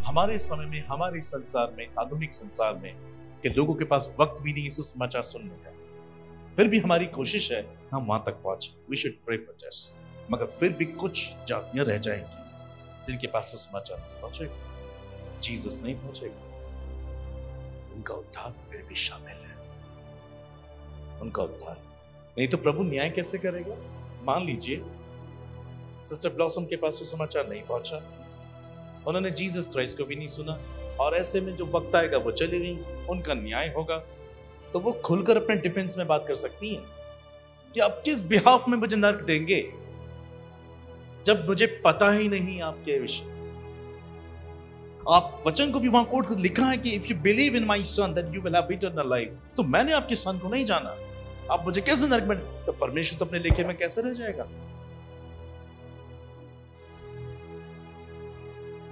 हमारे समय में, हमारे संसार में, इस आधुनिक संसार में कि लोगों के पास वक्त भी नहीं है समाचार सुनने का, फिर भी हमारी कोशिश है हम वहां तक पहुंचे। We should pray for this. मगर फिर भी कुछ जातियां रह जाएंगी जिनके पास समाचार नहीं पहुंचेगा, जीसस नहीं पहुंचेगा। उनका उद्धार फिर भी शामिल है, उनका उद्धार। नहीं तो प्रभु न्याय कैसे करेगा? मान लीजिए सिस्टर ब्लॉसम के पास सुसमाचार नहीं पहुंचा, उन्होंने जीसस क्राइस्ट को भी नहीं सुना, और ऐसे में जो वक्त आएगा वो चली गई, उनका न्याय होगा, तो वो खुलकर अपने डिफेंस में बात कर सकती हैं कि आप किस बिहाफ में मुझे नर्क देंगे जब मुझे पता ही नहीं आपके विषय। आप वचन को भी वहां कोट लिखा है कि if you believe in my son that you will have eternal life. तो मैंने आपके सन को नहीं जाना, आप मुझे कैसे नरक में? तो परमेश्वर तो अपने लेखे में कैसे रह जाएगा?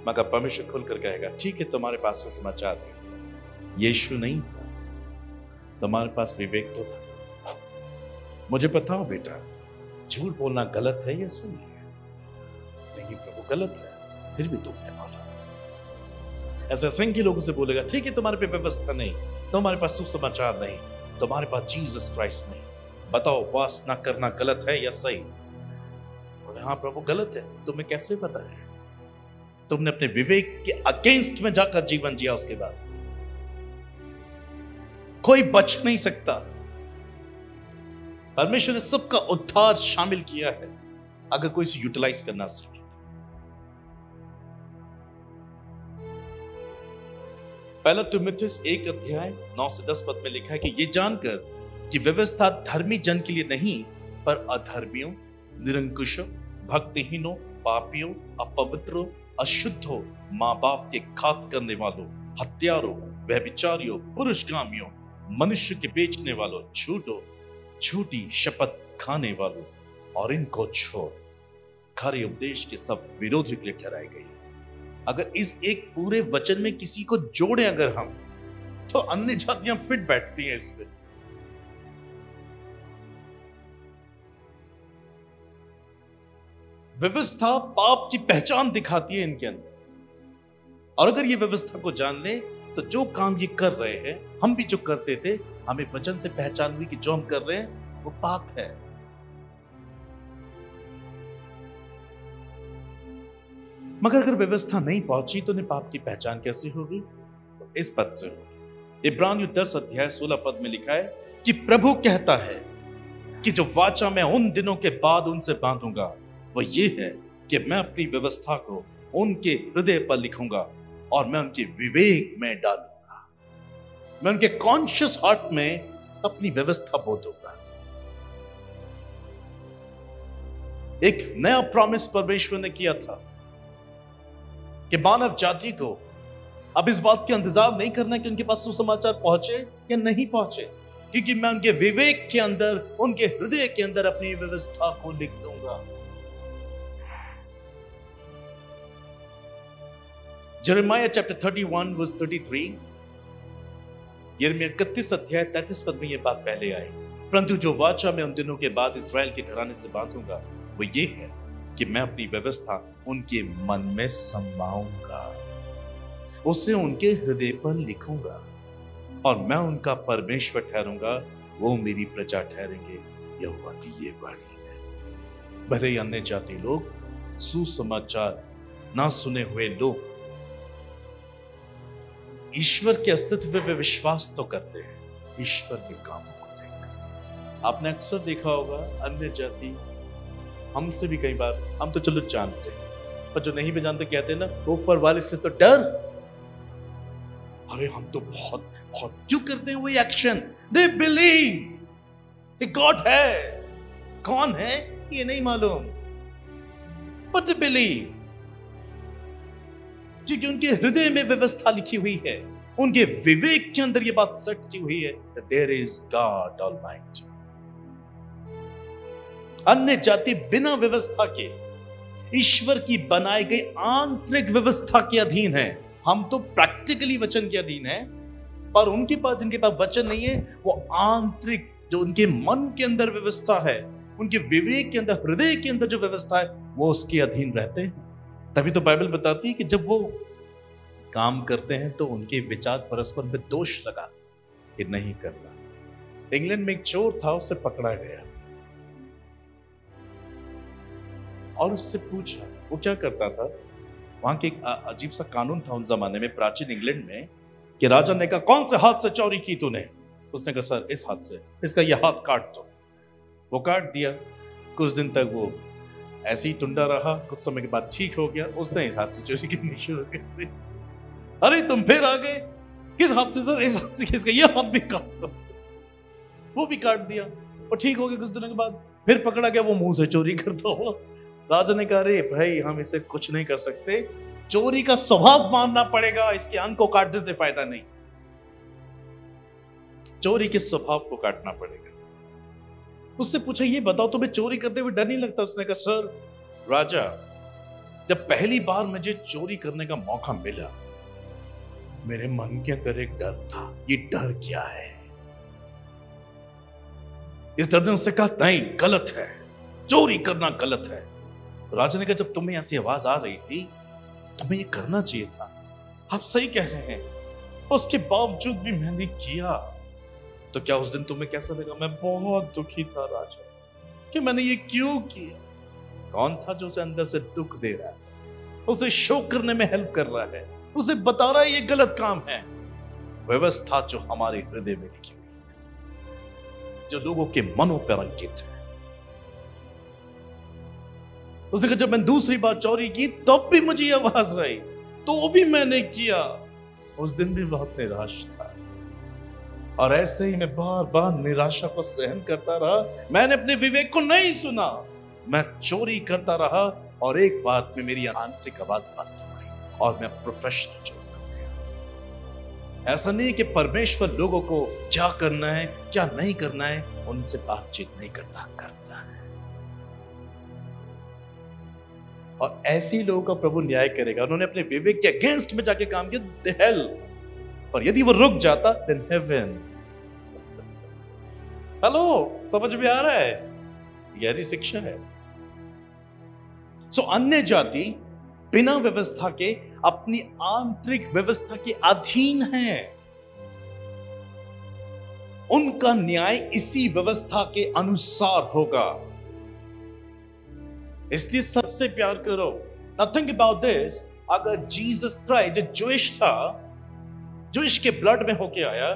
मगर परमेश्वर खुलकर कहेगा ठीक है, तुम्हारे पास वो समाचार नहीं था, यीशु नहीं था, तुम्हारे पास विवेक तो था। मुझे बताओ बेटा, झूठ बोलना गलत है या सही है? नहीं प्रभु गलत है, फिर भी तुमने बोला। ऐसे असंख्य लोगों से बोलेगा ठीक है, तुम्हारे पे व्यवस्था नहीं, तुम्हारे पास सुसमाचार नहीं, तुम्हारे पास जीसस क्राइस्ट नहीं, बताओ उपवास ना करना गलत है या सही? बोले हाँ प्रभु गलत है। तुम्हें कैसे पता है? तुमने अपने विवेक के अगेंस्ट में जाकर जीवन जिया, उसके बाद कोई बच नहीं सकता। परमेश्वर ने सबका उद्धार शामिल किया है, अगर कोई इसे यूटिलाइज करना सीखे। पहला तीमुथियुस 1 अध्याय 9 से 10 पद में लिखा है कि ये जानकर कि व्यवस्था धर्मी जन के लिए नहीं पर अधर्मियों, निरंकुशों, भक्तिहीनों, पापियों, अपवित्रों, अशुद्धों, माँ बाप के घात करने वालों, हत्यारों, व्यभिचारियों, पुरुषगामियों, मनुष्य के बेचने वालों, झूठी शपथ खाने वालों और इनको छोड़ खरे उपदेश के सब विरोधी के लिए ठहराई गई। अगर इस एक पूरे वचन में किसी को जोड़े अगर हम, तो अन्य जातियां फिट बैठती हैं इस पे। व्यवस्था पाप की पहचान दिखाती है इनके अंदर, और अगर ये व्यवस्था को जान ले तो जो काम ये कर रहे हैं, हम भी जो करते थे, हमें वचन से पहचान हुई कि जो हम कर रहे हैं वो पाप है। मगर अगर व्यवस्था नहीं पहुंची तो उन्हें पाप की पहचान कैसे होगी? तो इस पद से होगी। इब्रानियों 10 अध्याय 16 पद में लिखा है कि प्रभु कहता है कि जो वाचा मैं उन दिनों के बाद उनसे बांधूंगा वो ये है कि मैं अपनी व्यवस्था को उनके हृदय पर लिखूंगा और मैं उनके विवेक में डालूंगा। मैं उनके कॉन्शियस हार्ट में अपनी व्यवस्था बो दूंगा। एक नया प्रॉमिस परमेश्वर ने किया था कि मानव जाति को अब इस बात का इंतजार नहीं करना कि उनके पास सुसमाचार पहुंचे या नहीं पहुंचे, क्योंकि मैं उनके विवेक के अंदर, उनके हृदय के अंदर अपनी व्यवस्था को लिख दूंगा। यिर्मयाह चैप्टर 31 वर्स 33, यिर्मयाह 31 अध्याय 33 पद में यह बात पहले आई, परंतु जो वाचा मैं उन दिनों के बाद इस्राएल के घराने से बांधूंगा वो ये है कि मैं अपनी व्यवस्था उनके मन में समाऊंगा, उसे उनके हृदय पर लिखूंगा और मैं उनका परमेश्वर ठहरूंगा, वो मेरी प्रजा ठहरेंगे। यहोवा की ये वाणी है। भले ही अन्य जाति लोग, सुसमाचार ना सुने हुए लोग ईश्वर के अस्तित्व पे विश्वास तो करते हैं, ईश्वर के कामों को देखकर। आपने अक्सर देखा होगा अन्य जाति, हमसे भी कई बार, हम तो चलो जानते हैं, पर जो नहीं भी जानते कहते हैं ना, ऊपर वाले से तो डर। अरे हम तो बहुत क्यों करते हैं वही एक्शन? दे बिलीव गॉड है, कौन है ये नहीं मालूम, बट दे बिलीव, क्योंकि उनके हृदय में व्यवस्था लिखी हुई है, उनके विवेक के अंदर ये बात सेट की हुई है, देयर इज गॉड ऑलमाइटी। अन्य जाति बिना व्यवस्था के ईश्वर की बनाई गई आंतरिक व्यवस्था के अधीन है। हम तो प्रैक्टिकली वचन के अधीन है, पर उनके पास, जिनके पास वचन नहीं है, वो आंतरिक जो उनके मन के अंदर व्यवस्था है, उनके विवेक के अंदर, हृदय के अंदर जो व्यवस्था है, वो उसके अधीन रहते हैं। तभी तो बाइबल बताती है कि जब वो काम करते हैं तो उनके विचार परस्पर में दोष लगाते कि नहीं करना। इंग्लैंड में एक चोर था, उसे पकड़ा गया और उससे पूछा, वो क्या करता था। वहां के एक अजीब सा कानून था उन जमाने में, प्राचीन इंग्लैंड में, कि राजा ने कहा कौन से हाथ से चोरी की तूने। उसने कहा सर इस हाथ से। इसका यह हाथ काट दो। वो काट दिया। कुछ दिन तक वो ऐसे ही टुंडा रहा, कुछ समय के बाद ठीक हो गया। उसने इस हाथ से चोरी करनी शुरू कर दी। अरे तुम फिर आ गए, किस हाथ से सर? इस हाथ से। इसका यह हाथ भी काट दो। वो भी काट दिया और ठीक हो गया। कुछ दिनों के बाद फिर पकड़ा गया, वो मुंह से चोरी करता हुआ। राजा ने कहा अरे भाई हम इसे कुछ नहीं कर सकते, चोरी का स्वभाव मानना पड़ेगा, इसके अंग को काटने से फायदा नहीं, चोरी के स्वभाव को काटना पड़ेगा। उससे पूछा ये बताओ तुम्हें चोरी करते हुए डर नहीं लगता? उसने कहा सर राजा, जब पहली बार मुझे चोरी करने का मौका मिला, मेरे मन के अंदर एक डर था। ये डर क्या है? इस डर ने उससे कहा नहीं गलत है, चोरी करना गलत है। राजा ने कहा जब तुम्हें ऐसी आवाज आ रही थी तो तुम्हें ये करना चाहिए था, आप सही कह रहे हैं, उसके बावजूद भी मैंने किया। तो क्या उस दिन तुम्हें कैसा लगा? मैं बहुत दुखी था राजा कि मैंने ये क्यों किया। कौन था जो उसे अंदर से दुख दे रहा है, उसे शो करने में हेल्प कर रहा है, उसे बता रहा है ये गलत काम है? व्यवस्था जो हमारे हृदय में लिखी हुई है, जो लोगों के मनों पर अंकित है। उसने कहा जब मैं दूसरी बार चोरी की तब भी मुझे आवाज आई, तो भी मैंने किया। उस दिन भी बहुत निराश था और ऐसे ही मैं बार बार निराशा को सहन करता रहा। मैंने अपने विवेक को नहीं सुना, मैं चोरी करता रहा और एक बात में मेरी आंतरिक आवाज बंद हो गई और मैं प्रोफेशनल चोर बन गया। ऐसा नहीं कि परमेश्वर लोगों को क्या करना है क्या नहीं करना है उनसे बातचीत नहीं करता है। और ऐसे ही लोगों का प्रभु न्याय करेगा। उन्होंने अपने विवेक के अगेंस्ट में जाके काम किया, द हेल। और यदि वो रुक जाता देन हेवन। हेलो, समझ में आ रहा है? गहरी शिक्षा है। सो अन्य जाति बिना व्यवस्था के अपनी आंतरिक व्यवस्था के अधीन है। उनका न्याय इसी व्यवस्था के अनुसार होगा। इसलिए सबसे प्यार करो। Now think about this, अगर जीसस क्राइस्ट जो ज्यूइश था, ज्यूइश के ब्लड में होके आया,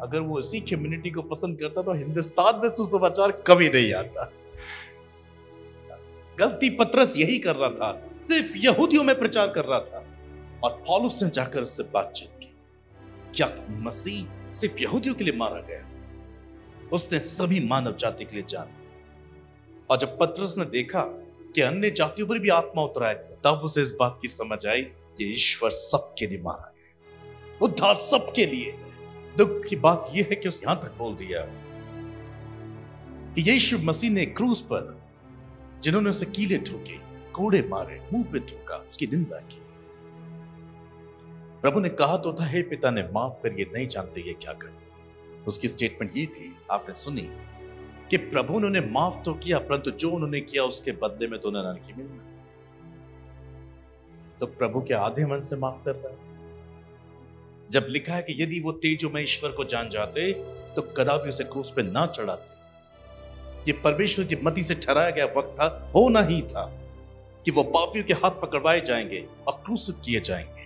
अगर वो इसी कम्युनिटी को पसंद करता तो हिंदुस्तान में सुसमाचार कभी नहीं आता। गलती पतरस यही कर रहा था, सिर्फ यहूदियों में प्रचार कर रहा था। और पौलुस ने जाकर उससे बातचीत की। क्या मसीह सिर्फ यहूदियों के लिए मारा गया? उसने सभी मानव जाति के लिए जाना। और जब पतरस ने देखा कि अन्य जातियों पर भी आत्मा उतरा है, तब उसे इस बात की समझ आई कि ईश्वर सबके लिए मारा गया, उद्धार सबके लिए। दुख की बात यह है कि उस यहां तक बोल दिया कि यीशु मसीह ने क्रूस पर जिन्होंने उसे कीले ठोके, कोड़े मारे, मुंह पे थूका, उसकी निंदा की, प्रभु ने कहा तो था हे पिता ने माफ कर, ये नहीं जानते ये क्या करते। उसकी स्टेटमेंट ये थी, आपने सुनी, कि प्रभु ने उन्हें माफ तो किया, परंतु जो उन्होंने किया उसके बदले में तो उन्हें नहीं मिलना। तो प्रभु के आधे मन से माफ कर रहा है। जब लिखा है कि यदि वो तेजो में ईश्वर को जान जाते तो कदापि उसे क्रूस पे ना चढ़ाते। ये परमेश्वर की मति से ठहराया गया वक्त था, होना ही था कि वो पापियों के हाथ पकड़वाए जाएंगे और क्रूसित किए जाएंगे।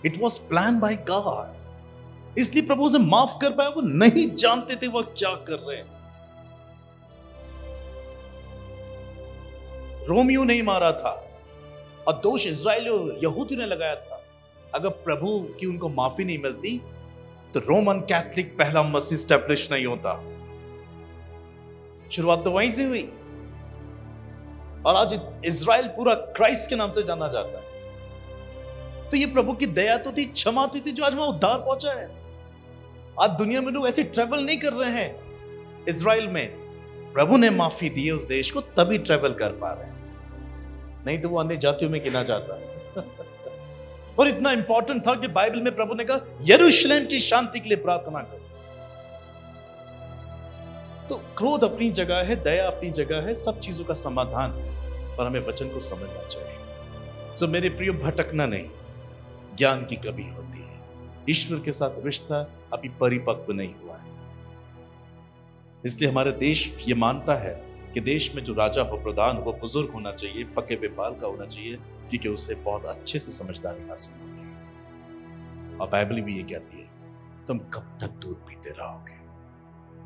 It was plan by God. इसलिए प्रभु उसे माफ कर पाया। वो नहीं जानते थे वो क्या कर रहे हैं। रोमियो नहीं मारा था और दोष इजराइलियों यहूदी ने लगाया था। अगर प्रभु की उनको माफी नहीं मिलती तो रोमन कैथलिक पहला मसीह स्टैब्लिश नहीं होता। शुरुआत तो वहीं से हुई और आज इजराइल पूरा क्राइस्ट के नाम से जाना जाता है। तो ये प्रभु की दया तो थी, क्षमा थी जो आज वहां उद्धार पहुंचा है। आज दुनिया में लोग ऐसे ट्रैवल नहीं कर रहे हैं। इजराइल में प्रभु ने माफी दी है उस देश को, तभी ट्रैवल कर पा रहे हैं, नहीं तो वो अन्य जातियों में गिना जाता। और इतना इंपॉर्टेंट था कि बाइबल में प्रभु ने कहा यरूशलेम की शांति के लिए प्रार्थना करो। तो क्रोध अपनी जगह है, दया अपनी जगह है, सब चीजों का समाधान है, पर हमें वचन को समझना चाहिए। सो मेरे प्रियो, भटकना नहीं, ज्ञान की कमी होती है। ईश्वर के साथ रिश्ता अभी परिपक्व नहीं हुआ है। इसलिए हमारा देश ये मानता है कि देश में जो राजा हो, प्रधान हो, वो बुजुर्ग होना चाहिए, पके व्यापार का होना चाहिए, क्योंकि उससे बहुत अच्छे से समझदारी हासिल होती है। और बाइबल भी ये कहती है, तुम कब तक दूध पीते रहोगे?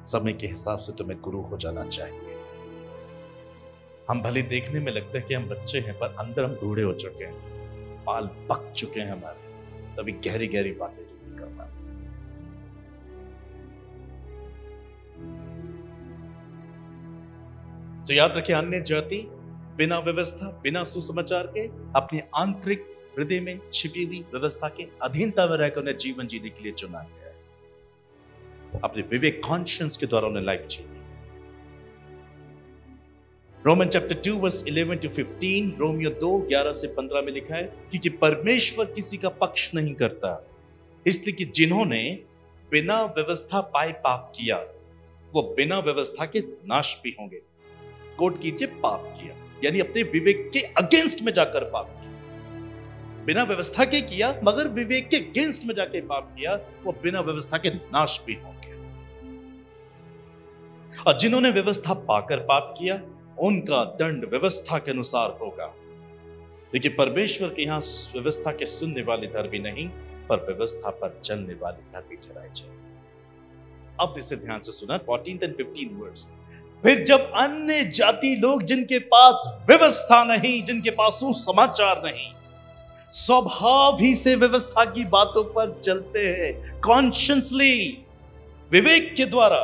समय के हिसाब से तुम्हें गुरु हो जाना चाहिए। हम भले देखने में लगता है कि हम बच्चे हैं, पर अंदर हम बूढ़े हो चुके हैं, बाल पक चुके हैं हमारे, तभी गहरी गहरी बातें नहीं कर पाते। तो याद रखिए, अन्य जाति बिना व्यवस्था, बिना सुसमाचार के अपने आंतरिक हृदय में छिपी हुई व्यवस्था के अधीनता में रहकर उन्हें जीवन जीने के लिए चुना गया है। अपने विवेक, कॉन्शियंस के द्वारा उन्हें लाइफ जीनी। रोमन चैप्टर 2 वर्स 11 to 15, रोमियो 2 11 से 15 में लिखा है, क्योंकि परमेश्वर किसी का पक्ष नहीं करता, इसलिए कि जिन्होंने बिना व्यवस्था पाए पाप किया, वो बिना व्यवस्था के नाश भी होंगे। कोट कीजिए, पाप किया यानी अपने विवेक के अगेंस्ट में जाकर पाप किया। बिना व्यवस्था के किया, मगर विवेक के अगेंस्ट में जाकर पाप किया, वो बिना व्यवस्था के नाश भी होंगे। और जिन्होंने व्यवस्था पाकर पाप किया, उनका दंड व्यवस्था के अनुसार होगा। लेकिन परमेश्वर के यहां व्यवस्था के सुनने वाले धर्मी नहीं, पर व्यवस्था पर चलने वाले धर्मी ठहराए जाए। अब इसे ध्यान से सुना, 14 and 15 वर्ड्स। फिर जब अन्य जाति लोग जिनके पास व्यवस्था नहीं, जिनके पास सुसमाचार नहीं, स्वभाव ही से व्यवस्था की बातों पर चलते हैं, कॉन्शियसली, विवेक के द्वारा,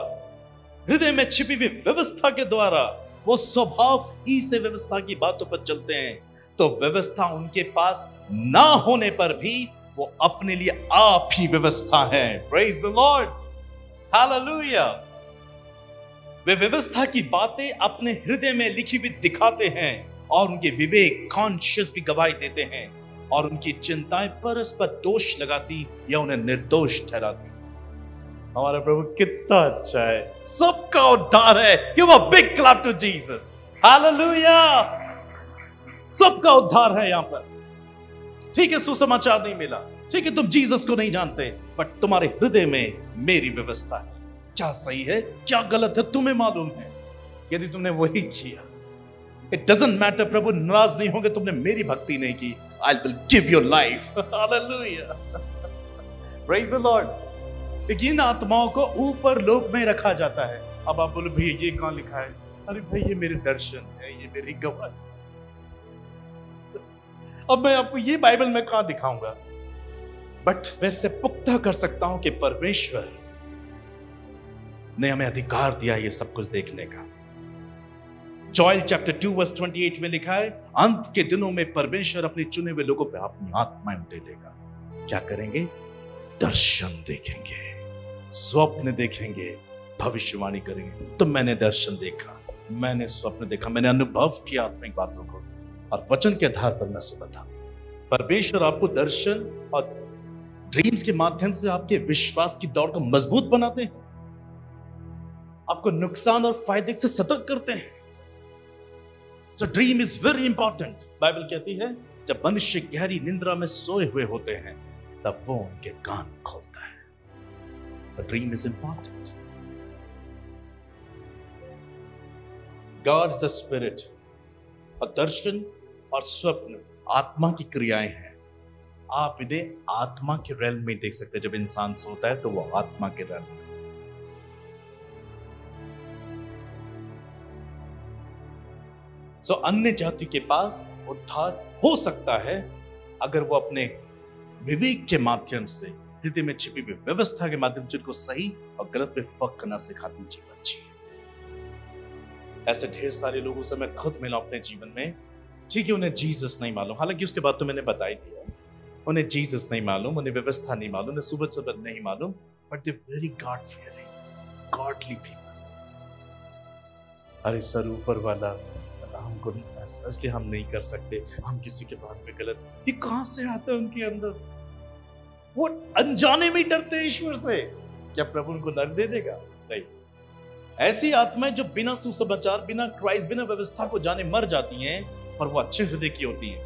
हृदय में छिपी हुई व्यवस्था के द्वारा, वो स्वभाव ही से व्यवस्था की बातों पर चलते हैं, तो व्यवस्था उनके पास ना होने पर भी वो अपने लिए आप ही व्यवस्था है। Praise the lord, hallelujah. वे व्यवस्था की बातें अपने हृदय में लिखी हुई दिखाते हैं, और उनके विवेक, कॉन्शियस भी गवाही देते हैं, और उनकी चिंताएं परस्पर दोष लगाती या उन्हें निर्दोष ठहराती। हमारा प्रभु कितना अच्छा है, सबका उद्धार है। Give a big clap to Jesus, hallelujah. सबका उद्धार है यहां पर। ठीक है, सुसमाचार नहीं मिला, ठीक है, तुम जीसस को नहीं जानते, बट तुम्हारे हृदय में मेरी व्यवस्था है। क्या सही है, क्या गलत है, तुम्हें मालूम है। यदि तुमने वही किया, इट डजंट मैटर, प्रभु नाराज नहीं होंगे, तुमने मेरी भक्ति नहीं की। I will give your life, hallelujah, praise the lord. इन आत्माओं को ऊपर लोक में रखा जाता है। अब आप बोलो, भैया ये कहां लिखा है? अरे भाई, ये मेरे दर्शन है, ये मेरी गवाही। अब मैं आपको ये बाइबल में कहां दिखाऊंगा, बट वैसे पुख्ता कर सकता हूं कि परमेश्वर ने हमें अधिकार दिया ये सब कुछ देखने का। जोएल चैप्टर 2 वर्स 28 में लिखा है, अंत के दिनों में परमेश्वर अपने चुने हुए लोगों पे अपनी आत्मा उंडेलेगा। क्या करेंगे? दर्शन देखेंगे, स्वप्न देखेंगे, भविष्यवाणी करेंगे। तो मैंने दर्शन देखा, मैंने स्वप्न देखा, मैंने अनुभव किया आत्मिक बातों को, और वचन के आधार पर मैं से बता। परमेश्वर आपको दर्शन और ड्रीम्स के माध्यम से आपके विश्वास की दौड़ को मजबूत बनाते हैं, आपको नुकसान और फायदे से सतर्क करते हैं। So dream is very important. Bible कहती है, जब मनुष्य गहरी निंद्रा में सोए हुए होते हैं, तब वो उनके कान खोलता है। A dream is important. God is a spirit. और दर्शन और स्वप्न आत्मा की क्रियाएं हैं। आप इन्हें आत्मा के रेल्म में देख सकते हैं। जब इंसान सोता है तो वो आत्मा के रेल्म में। सो अन्य जाति के पास उद्धार हो सकता है अगर वो अपने विवेक के माध्यम से, हृदय में छिपी हुई व्यवस्था के माध्यम से उनको सही और गलत में फर्क करना सिखाती जीवन जिए। ऐसे ढेर सारे लोगों से मैं खुद मिला अपने जीवन में। ठीक है, उन्हें जीसस नहीं मालूम, हालांकि उसके बाद तो मैंने बता ही दिया, उन्हें जीसस नहीं मालूम, उन्हें व्यवस्था नहीं मालूम, उन्हें सुबह सुबह नहीं मालूम, but they very God fearing, godly people. अरे सर, ऊपर वाला हमको इसलिए हम नहीं कर सकते, हम किसी के बात में गलत, ये कहां से आता है उनके अंदर? वो अनजाने में डरते हैं ईश्वर से। क्या प्रभु उनको नरक दे देगा? नहीं। ऐसी आत्माएं जो बिना सुसमाचार, बिना क्राइस्ट, बिना व्यवस्था को जाने मर जाती हैं, पर वो अच्छे हृदय की होती हैं।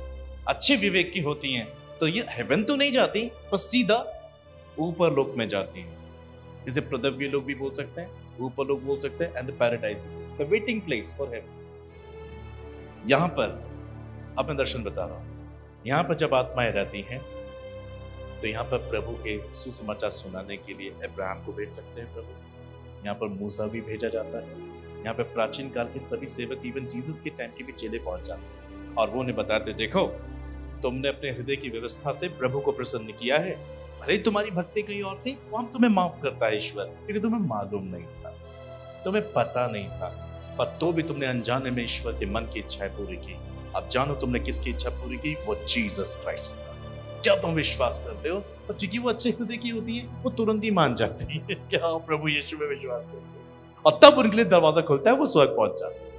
अच्छे विवेक की होती हैं तो ये हेवन तो नहीं जाती, पर सीधा ऊपर लोक में जाती हैं। इसे पृथ्वी लोग भी बोल सकते हैं, ऊपर लोग बोल सकते हैं, and the paradise, the waiting place for heaven. यहां पर अब मैं दर्शन बता रहा हूं, यहां पर जब आत्माएं रहती हैं तो यहाँ पर प्रभु के सुसमाचार सुनाने के लिए अब्राहम को भेज सकते हैं प्रभु। यहाँ पर मूसा भी भेजा जाता है। यहाँ पर प्राचीन काल के सभी सेवक, इवन जीसस के टाइम के भी चेले पहुंच जाते हैं और वो उन्हें बताते, देखो तुमने अपने हृदय की व्यवस्था से प्रभु को प्रसन्न किया है, भले तुम्हारी भक्ति कहीं और थी, वो हम तुम्हें माफ करता है ईश्वर, क्योंकि तुम्हें मालूम नहीं था, तुम्हें पता नहीं था, पर तो भी तुमने अनजाने में ईश्वर के मन की इच्छाएं पूरी की। अब जानो तुमने किसकी इच्छा पूरी की, वो जीसस क्राइस्ट था। क्या तुम विश्वास करते हो? तो क्योंकि वो अच्छे हृदय की होती है, वो तुरंत ही मान जाती है क्या हाँ, प्रभु यीशु में विश्वास करते हैं, और तब उनके लिए दरवाजा खुलता है, वो स्वर्ग पहुंच जाते हैं।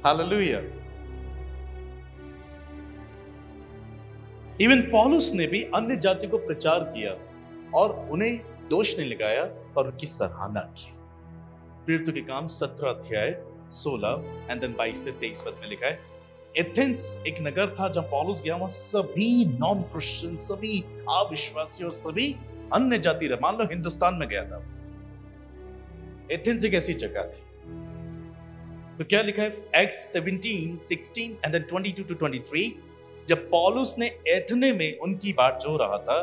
हालेलुया। इवन पौलुस ने भी अन्य जाति को प्रचार किया और उन्हें दोष नहीं लगाया और उनकी सराहना की। प्रेरितों के काम 17 अध्याय 16 एंड देन 22 से 23 पद में लिखा है, एथेंस एक नगर था जहां पौलुस गया, वहां सभी नॉन क्रिश्चियन, सभी अविश्वासी और सभी अन्य जाति, मान लो हिंदुस्तान में गया था। एथेंस एक ऐसी जगह थी। तो क्या लिखा है, एक्ट 17, 16 एंड देन 22 to 23, जब पौलुस ने एथने में उनकी बात जो रहा था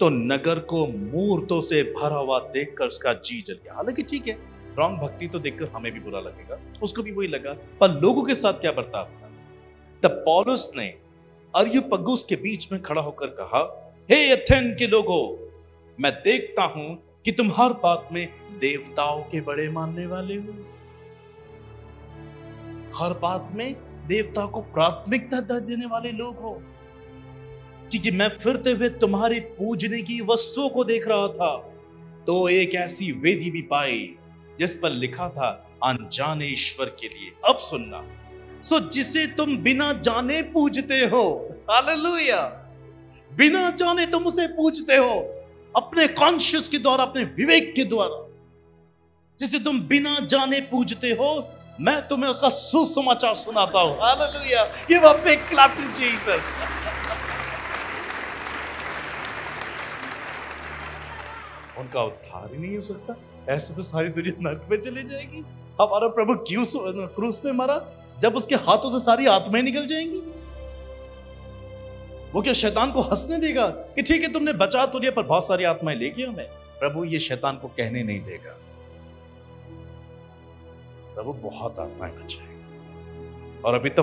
तो नगर को मूर्तों से भरा हुआ देखकर उसका जी जल गया। हालांकि ठीक है, रॉन्ग भक्ति तो देखकर हमें भी बुरा लगेगा, उसको भी वही लगा, पर लोगों के साथ क्या बर्ताव था। तब पौलुस ने अरियोपगुस के बीच में खड़ा होकर कहा, हे एथेन के लोगों, मैं देखता हूं कि तुम हर बात में देवताओं के बड़े मानने वाले हो, हर बात में देवता को प्राथमिकता देने वाले लोग हो, क्योंकि मैं फिरते हुए तुम्हारे पूजने की वस्तुओं को देख रहा था तो एक ऐसी वेदी भी पाई जिस पर लिखा था अनजाने ईश्वर के लिए। अब सुनना, सो जिसे तुम बिना जाने पूजते हो, हालेलुया, बिना जाने तुम उसे पूजते हो, अपने कॉन्शियस के द्वारा, अपने विवेक के द्वारा, जिसे तुम बिना जाने पूजते हो, मैं तुम्हें उसका सुसमाचार सुनाता हूं। Hallelujah, give a big clap to Jesus. उनका उद्धार ही नहीं हो सकता, ऐसे तो सारी दुनिया नरक में चली जाएगी। हमारा प्रभु क्यों क्रूस पे मरा? जब उसके हाथों से सारी आत्माएं निकल जाएंगी। वो क्या शैतान को हंसने देगा कि ठीक है तुमने बचा तो लिया पर बहुत सारी आत्माएं ले गया? हमें प्रभु ये शैतान को कहने नहीं देगा। प्रभु बहुत आत्माएं बचाएगा। और अभी तो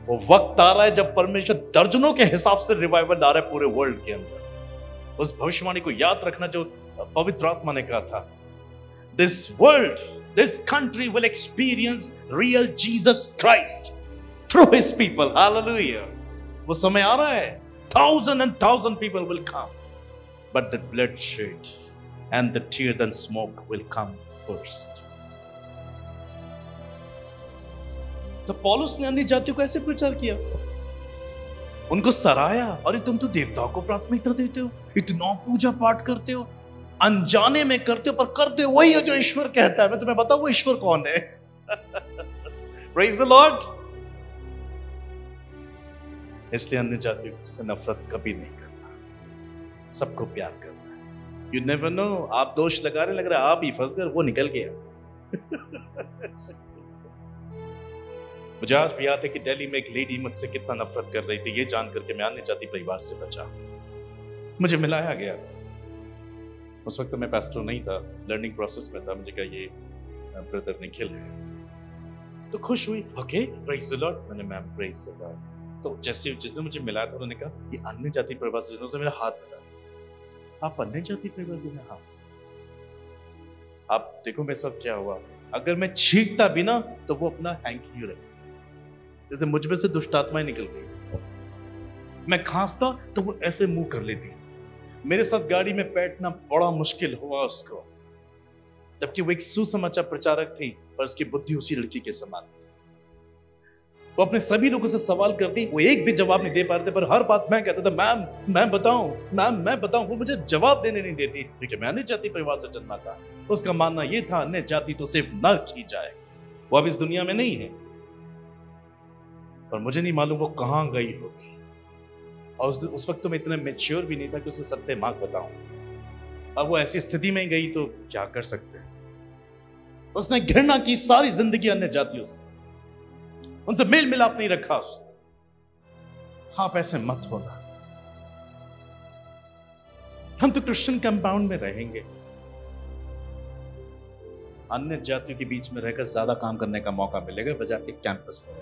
वो वक्त आ रहा है जब परमेश्वर दर्जनों के हिसाब से रिवाइवल ला रहा है पूरे वर्ल्ड के अंदर। उस भविष्यवाणी को याद रखना जो पवित्र आत्मा ने कहा था, this world, this country will experience real Jesus Christ through his people. Hallelujah. वो समय आ रहा है, 1000 and 1000 people will come, but the bloodshed and the tears and smoke will come first. तो पौलुस ने अन्य जातियों को ऐसे प्रचार किया, उनको सराया, अरे तुम तो देवताओं को प्राथमिकता देते हो, इतना पूजा पाठ करते हो, अनजाने में करते हो, पर करते हो वही है जो ईश्वर कहता है। मैं तुम्हें बताऊं वो ईश्वर कौन है? Praise the Lord। इसलिए अन्य जातियों से नफरत कभी नहीं करना, सबको प्यार करना है। You never know, आप दोष लगा रहे, लग रहा है आप ही फंस गए, वो निकल गया। मुझे आज भी याद है कि दिल्ली में एक लेडी मुझसे कितना नफरत कर रही थी, ये जानकर के मैं अन्य जाति परिवार से बचा, मुझे मिलाया गया। उस वक्त मैं पास्टर नहीं था, लर्निंग प्रोसेस में था। मुझे कहा ये ब्रदर निखिल है, तो खुश हुई। Okay, praise the Lord. मैंने मैम प्रेज द लॉर्ड। तो जैसे जिसने मुझे मिलाया था उन्होंने कहा ये अन्य जाति परिवार से, तो मेरा हाथ मिला। आप अन्य जाति परिवार से? हाँ। आप देखो मेरे साथ क्या हुआ, अगर मैं छींकता भी ना तो वो अपना हैंकी रहे, जैसे मुझ में से दुष्ट आत्माएं निकल गई। मैं खांसता तो वो ऐसे मुंह कर लेती। मेरे साथ गाड़ी में बैठना बड़ा मुश्किल हुआ उसको, जबकि वो एक सुसमाचार प्रचारक थी पर उसकी बुद्धि उसी लड़की के समान थी। वो अपने सभी लोगों से सवाल करती, वो एक भी जवाब नहीं दे पा रहे थे, पर हर बात मैं कहता था मैम मैं बताऊं, मैम मैं बताऊं। वो मुझे जवाब देने नहीं देती, क्योंकि मैं अन्य जाति परिवार से जन्मा था। उसका मानना यह था अन्य जाति तो सिर्फ नर्क ही जाए, वो अब इस दुनिया में नहीं है। और मुझे नहीं मालूम वो कहाँ गई होगी। और उस वक्त तो मैं इतना मैच्योर भी नहीं था कि उसे सत्य मार्ग बताऊं। अब वो ऐसी स्थिति में गई तो क्या कर सकते हैं। उसने घृणा की सारी जिंदगी अन्य जातियों से, उनसे मेल मिलाप नहीं रखा उसने। आप ऐसे मत होना। हम तो क्रिश्चियन कंपाउंड में रहेंगे, अन्य जातियों के बीच में रहकर ज्यादा काम करने का मौका मिलेगा बजाय के कैंपस में।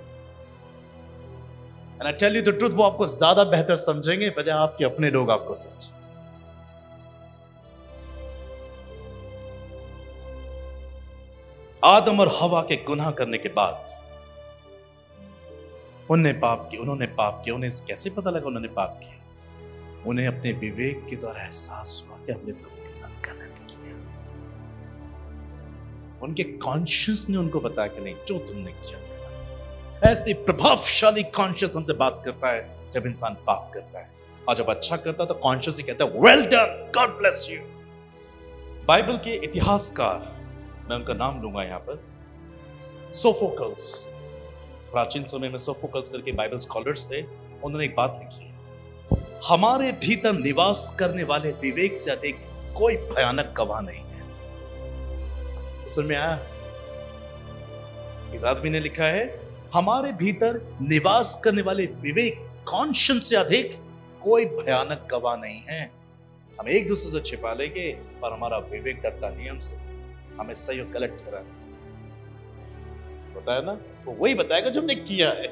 And I tell you the truth, वो आपको ज्यादा बेहतर समझेंगे बजाय आपके अपने लोग आपको समझें। आदम और हवा के गुनाह करने के बाद उन्होंने पाप किया। उन्हें कैसे पता लगा उन्होंने पाप किया? उन्हें अपने विवेक के द्वारा एहसास हुआ कि हमने प्रभु के साथ गलत किया। उनके कॉन्शियस ने उनको बताया कि नहीं, जो तुमने किया। ऐसे प्रभावशाली कॉन्शियस हमसे बात करता है जब इंसान पाप करता है, और जब अच्छा करता है तो कॉन्शियस ही कहता है well done, God bless you. Bible के इतिहासकार, मैं उनका नाम लूंगा यहां पर, सोफोकल्स। प्राचीन समय में सोफोकल्स करके बाइबल स्कॉलर्स थे। उन्होंने एक बात लिखी है, हमारे भीतर निवास करने वाले विवेक से अधिक कोई भयानक गवाह नहीं है। सुन में आया? इस आदमी ने लिखा है, हमारे भीतर निवास करने वाले विवेक, कॉन्शियस से अधिक कोई भयानक गवाह नहीं है। हम एक दूसरे से छिपा लेंगे पर हमारा विवेक डरता नहीं हमसे, हमें सही और गलत ठहरा होता है ना, वो वही बताएगा जो हमने किया है।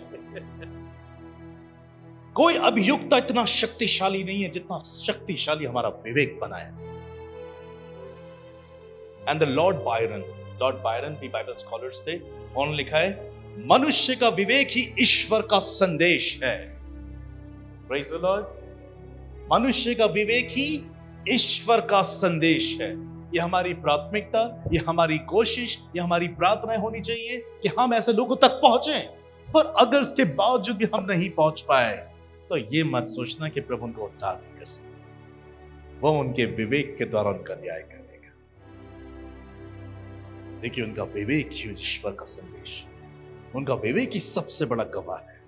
कोई अभियुक्ता इतना शक्तिशाली नहीं है जितना शक्तिशाली हमारा विवेक बनाया। एंड द लॉर्ड बायरन भी बाइबल स्कॉलर्स थे। उन्होंने लिखा है, मनुष्य का विवेक ही ईश्वर का संदेश है। Praise the Lord. मनुष्य का विवेक ही ईश्वर का संदेश है। ये हमारी प्राथमिकता, ये हमारी कोशिश, ये हमारी प्रार्थना होनी चाहिए कि हम ऐसे लोगों तक पहुंचे। पर अगर इसके बावजूद भी हम नहीं पहुंच पाए तो ये मत सोचना कि प्रभु उनको उद्धार नहीं कर सकते। वो उनके विवेक के द्वारा उनका न्याय करेगा। देखिए, उनका विवेक ही ईश्वर का संदेश, उनका विवेक ही सबसे बड़ा गवाह है।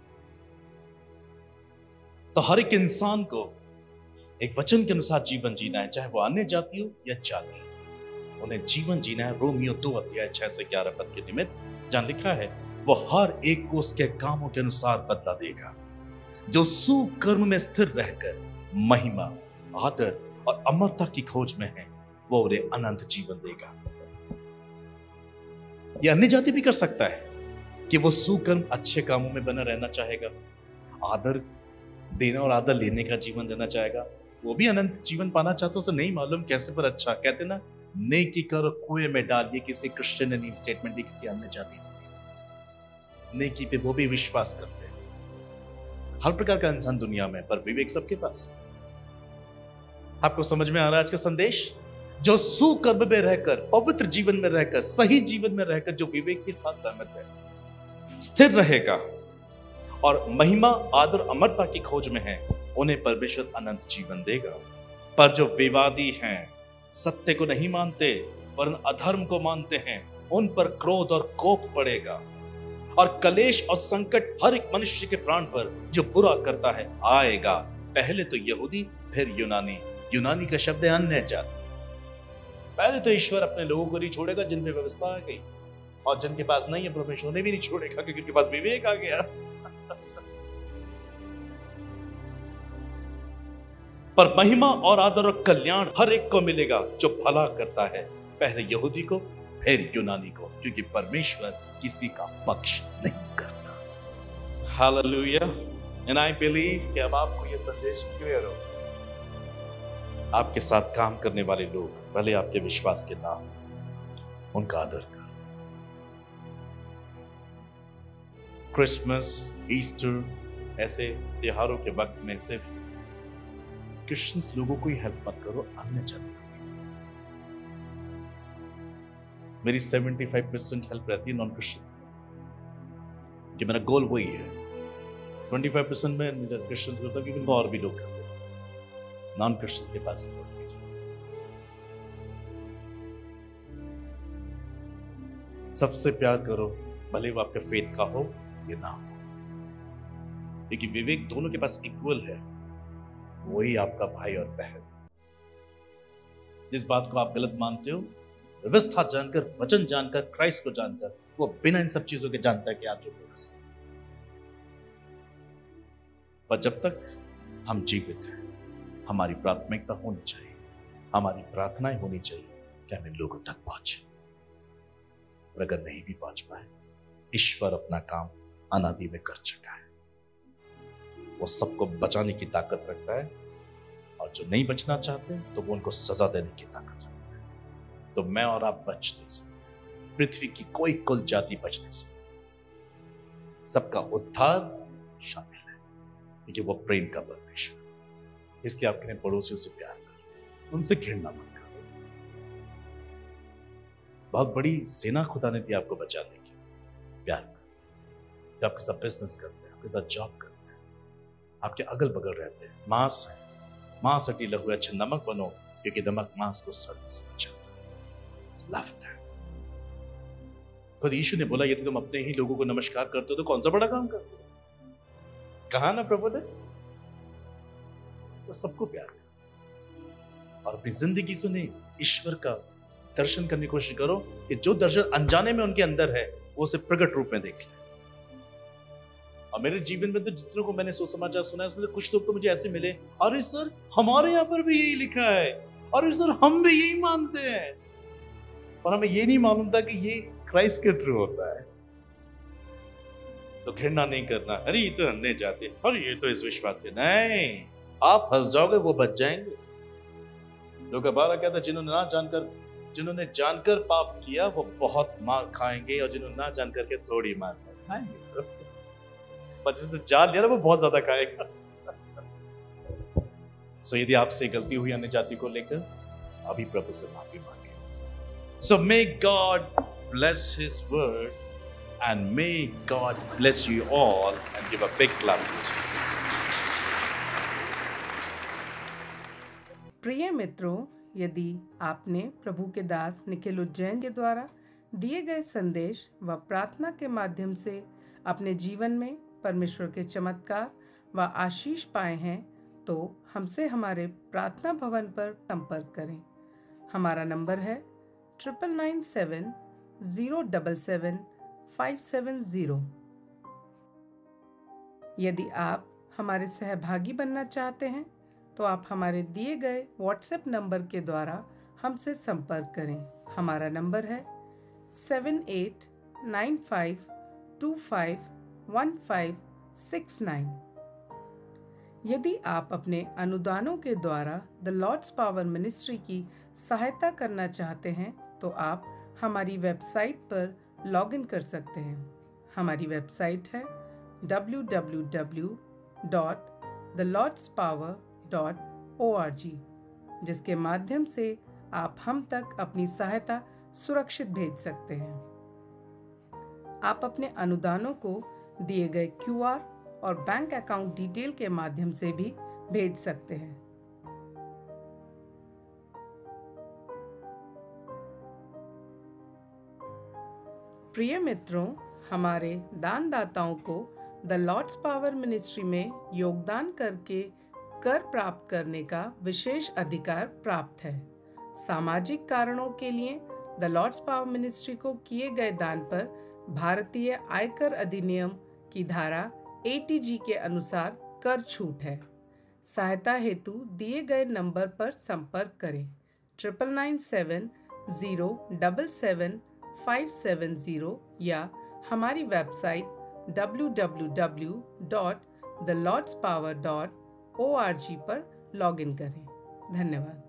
तो हर एक इंसान को एक वचन के अनुसार जीवन जीना है, चाहे वो अन्य जाति हो या जाति। उन्हें जीवन जीना है। रोमियो 2:6 से 11 पद के निमित्त जहां लिखा है, वो हर एक को उसके कामों के अनुसार बदला देगा। जो सुकर्म में स्थिर रहकर महिमा, आदर और अमरता की खोज में है, वो उन्हें अनंत जीवन देगा। यह अन्य जाति भी कर सकता है कि वो सुकर्म, अच्छे कामों में बना रहना चाहेगा, आदर देना और आदर लेने का जीवन देना चाहेगा। वो भी अनंत जीवन पाना चाहता, उसे नहीं मालूम कैसे, पर अच्छा कहते ना, नेकी करो कुएं में डाल। ये किसी क्रिश्चियन ने नहीं स्टेटमेंट दी, किसी अन्य जाति ने दी। नेकी पे वो भी विश्वास करते हैं। हर प्रकार का इंसान दुनिया में, पर विवेक सबके पास। आपको समझ में आ रहा है आज का संदेश? जो सुकर्म में रहकर, पवित्र जीवन में रहकर, सही जीवन में रहकर, जो विवेक के साथ सहमत है, स्थिर रहेगा और महिमा, आदर, अमरता की खोज में है, उन्हें परमेश्वर अनंत जीवन देगा। पर जो विवादी हैं, सत्य को नहीं मानते वरन अधर्म को मानते हैं, उन पर क्रोध और कोप पड़ेगा और कलेश और संकट हर एक मनुष्य के प्राण पर जो बुरा करता है आएगा। पहले तो यहूदी, फिर यूनानी। यूनानी का शब्द है अन्य जाति। पहले तो ईश्वर अपने लोगों को नहीं छोड़ेगा जिनमें व्यवस्था आ गई, और जिनके पास नहीं है परमेश्वर उन्हें भी नहीं छोड़ेगा क्योंकि उनके पास विवेक आ गया। पर महिमा और आदर और कल्याण हर एक को मिलेगा जो भला करता है, पहले यहूदी को फिर यूनानी को, क्योंकि परमेश्वर किसी का पक्ष नहीं करता। हालेलुया। एंड आई बिलीव कि अब आपको यह संदेश क्लियर हो। आपके साथ काम करने वाले लोग, भले आपके विश्वास के नाम, उनका आदर करो। क्रिसमस, ईस्टर ऐसे त्योहारों के वक्त में सिर्फ क्रिश्चियंस लोगों को ही हेल्प मत करो, अन्य जाति को। मेरी 75% हेल्प रहती है नॉन क्रिश्चियंस कि मेरा गोल वही है। 25% में क्रिश्चियंस होता है क्योंकि और भी लोग करते हैं, नॉन क्रिश्चियंस के पास सबसे प्यार करो, भले वो आपके फेथ का हो या ना हो। क्योंकि विवेक दोनों के पास इक्वल है, वही आपका भाई और बहन। जिस बात को आप गलत मानते हो, व्यवस्था जानकर, वचन जानकर, क्राइस्ट को जानकर, वो बिना इन सब चीजों के जानता है कि आप जो बोल सकते। पर जब तक हम जीवित हैं, हमारी प्राथमिकता होनी चाहिए, हमारी प्रार्थनाएं होनी चाहिए कि हम इन लोगों तक पहुंचे। और अगर नहीं भी पहुंच पाए, ईश्वर अपना काम अनादि में कर चुका है। वो सबको बचाने की ताकत रखता है, और जो नहीं बचना चाहते तो वो उनको सजा देने की ताकत रखता है। तो मैं और आप बच नहीं सकते, पृथ्वी की कोई कुल जाति बच नहीं सकती। सबका उद्धार शामिल है, क्योंकि वो प्रेम का परमेश्वर। इसलिए आप अपने पड़ोसियों से प्यार करो, उनसे घृणा मत करो। बहुत बड़ी सेना खुदा ने दी आपको बचाने की, प्यार करो। जो आपके साथ बिजनेस करते हैं, आपके साथ जॉब करते हैं, आपके अगल बगल रहते हैं, मांस है, मांस हटी लहू अच्छे नमक बनो, क्योंकि नमक मांस को सड़ने से बचाता है। Love that. खुद यीशु ने बोला, यदि तुम अपने ही लोगों को नमस्कार करते हो तो कौन सा बड़ा काम करते हो? कहा ना प्रभु ने, तो सबको प्यार करो और अपनी जिंदगी सुने ईश्वर का दर्शन करने की कोशिश करो कि जो दर्शन अनजाने में उनके अंदर है वो उसे प्रकट रूप में देख ले। और मेरे जीवन में तो जितनों को मैंने सुसमाचार सुना है, उसमें कुछ लोग तो मुझे ऐसे मिले, अरे सर हमारे यहाँ पर भी यही लिखा है, अरे सर हम भी यही मानते हैं, और हमें ये नहीं मालूम था कि ये क्राइस्ट के थ्रू होता है। तो घृणा नहीं करना, अरे ये तो अन्य जाति, अरे ये तो इस विश्वास के, नहीं, आप फंस जाओगे, वो बच जाएंगे। लोग 12 कहता, जिन्होंने जानकर पाप किया वो बहुत मार खाएंगे, और जिन्होंने ना जानकर के थोड़ी मार खाएंगे। पर जिसने जान लिया ना वो बहुत ज्यादा खाएगा। सो यदि आपसे गलती हुई अन्य जाति को लेकर, अभी प्रभु से माफी मांगे। So may God bless his word and may God bless you all and give a big clap to Jesus. प्रिय मित्रों, यदि आपने प्रभु के दास निखिल उज्जैन के द्वारा दिए गए संदेश व प्रार्थना के माध्यम से अपने जीवन में परमेश्वर के चमत्कार व आशीष पाए हैं, तो हमसे हमारे प्रार्थना भवन पर संपर्क करें। हमारा नंबर है 9997077570। यदि आप हमारे सहभागी बनना चाहते हैं तो आप हमारे दिए गए व्हाट्सएप नंबर के द्वारा हमसे संपर्क करें। हमारा नंबर है 7895251569। यदि आप अपने अनुदानों के द्वारा द लॉर्ड्स पावर मिनिस्ट्री की सहायता करना चाहते हैं तो आप हमारी वेबसाइट पर लॉगिन कर सकते हैं। हमारी वेबसाइट है www.thelordspower.org, जिसके माध्यम से आप हम तक अपनी सहायता सुरक्षित भेज सकते हैं। आप अपने अनुदानों को दिए गए QR और बैंक अकाउंट डिटेल के माध्यम से भी भेज सकते हैं। प्रिय मित्रों, हमारे दानदाताओं को द लॉर्ड्स पावर मिनिस्ट्री में योगदान करके कर प्राप्त करने का विशेष अधिकार प्राप्त है। सामाजिक कारणों के लिए द लॉर्ड्स पावर मिनिस्ट्री को किए गए दान पर भारतीय आयकर अधिनियम की धारा ATG के अनुसार कर छूट है। सहायता हेतु दिए गए नंबर पर संपर्क करें 9997077570 या हमारी वेबसाइट www.thelordspower.org पर लॉगिन करें। धन्यवाद।